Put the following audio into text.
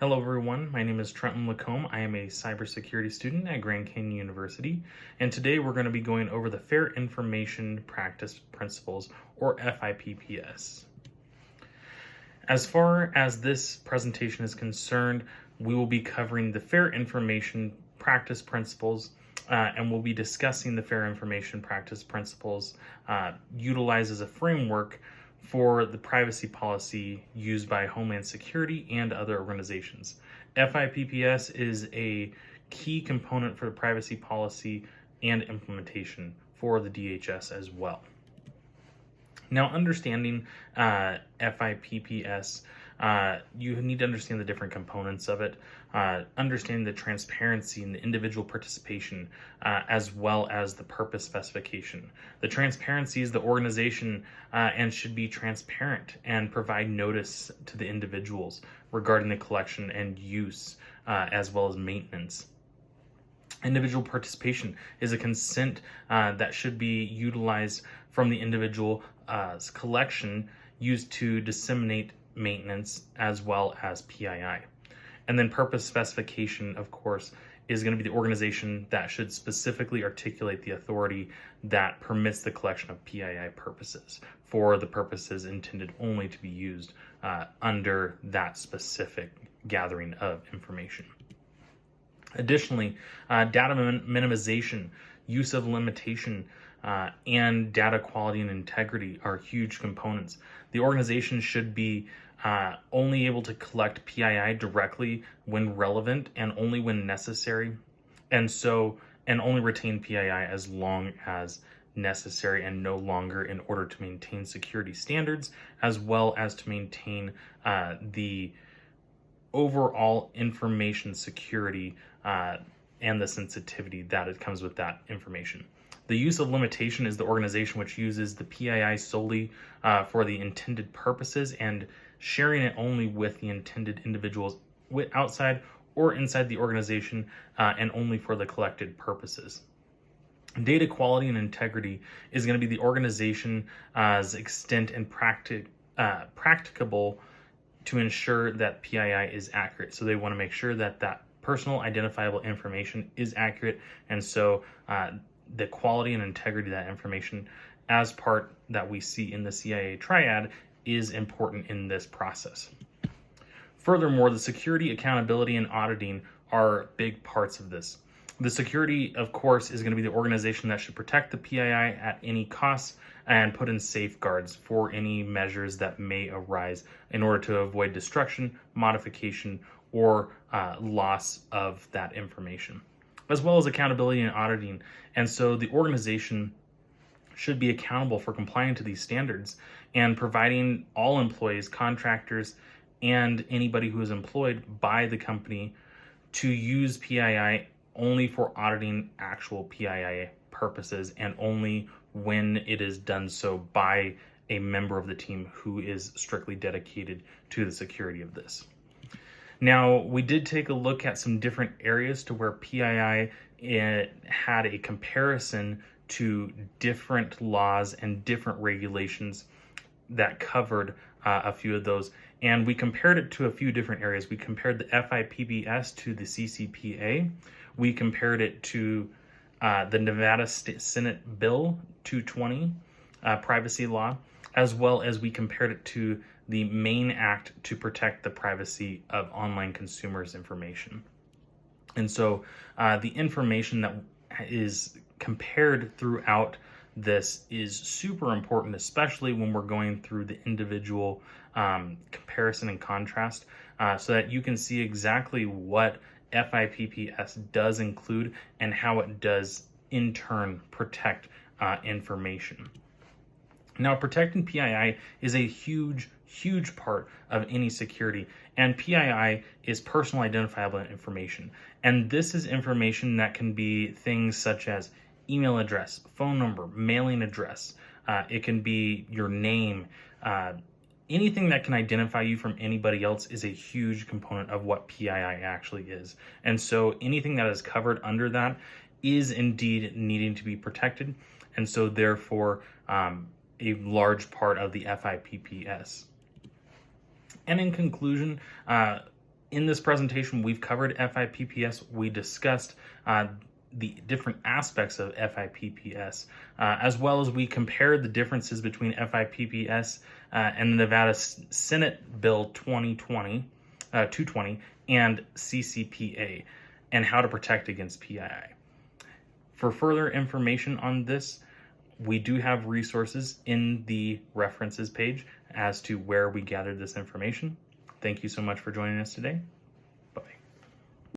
Hello everyone, my name is Trenton Lacombe. I am a cybersecurity student at Grand Canyon University, and today we're going to be going over the Fair Information Practice Principles, or FIPPS. As far as this presentation is concerned, we will be covering the Fair Information Practice Principles, and we'll be discussing the Fair Information Practice Principles utilized as a framework for the privacy policy used by Homeland Security and other organizations. FIPPS is a key component for the privacy policy and implementation for the DHS as well. Now, understanding FIPPS, you need to understand the different components of it, understanding the transparency and the individual participation, as well as the purpose specification. The transparency is the organization and should be transparent and provide notice to the individuals regarding the collection and use, as well as maintenance. Individual participation is a consent that should be utilized from the individual collection used to disseminate maintenance as well as PII. And then purpose specification, of course, is going to be the organization that should specifically articulate the authority that permits the collection of PII purposes for the purposes intended only to be used under that specific gathering of information. Additionally, data minimization, use of limitation, and data quality and integrity are huge components. The organization should be only able to collect PII directly when relevant and only when necessary, and only retain PII as long as necessary and no longer, in order to maintain security standards as well as to maintain the overall information security and the sensitivity that it comes with that information. The use of limitation is the organization which uses the PII solely for the intended purposes and sharing it only with the intended individuals outside or inside the organization and only for the collected purposes. Data quality and integrity is going to be the organization's extent and practicable to ensure that PII is accurate. So they want to make sure that that personal identifiable information is accurate, and so the quality and integrity of that information as part that we see in the CIA triad is important in this process. Furthermore, the security, accountability, and auditing are big parts of this. The security, of course, is going to be the organization that should protect the PII at any cost and put in safeguards for any measures that may arise in order to avoid destruction, modification, or loss of that information, as well as accountability and auditing. And so the organization should be accountable for complying to these standards and providing all employees, contractors, and anybody who is employed by the company to use PII only for auditing actual PII purposes and only when it is done so by a member of the team who is strictly dedicated to the security of this. Now, we did take a look at some different areas to where PII had a comparison to different laws and different regulations that covered a few of those. And we compared it to a few different areas. We compared the FIPPS to the CCPA. We compared it to the Nevada Senate Bill 220, privacy law, as well as we compared it to the Maine Act to protect the privacy of online consumers' information. And so the information that is compared throughout this is super important, especially when we're going through the individual comparison and contrast, so that you can see exactly what FIPPS does include and how it does in turn protect information. Now, protecting PII is a huge part of any security, and PII is personal identifiable information. And this is information that can be things such as email address, phone number, mailing address. It can be your name. Anything that can identify you from anybody else is a huge component of what PII actually is. And so anything that is covered under that is indeed needing to be protected. And so therefore, a large part of the FIPPS. And in conclusion, In this presentation, we've covered FIPPS. We discussed the different aspects of FIPPS, as well as we compared the differences between FIPPS and the Nevada Senate Bill 220 and CCPA, and how to protect against PII. For further information on this, we do have resources in the references page as to where we gathered this information. Thank you so much for joining us today.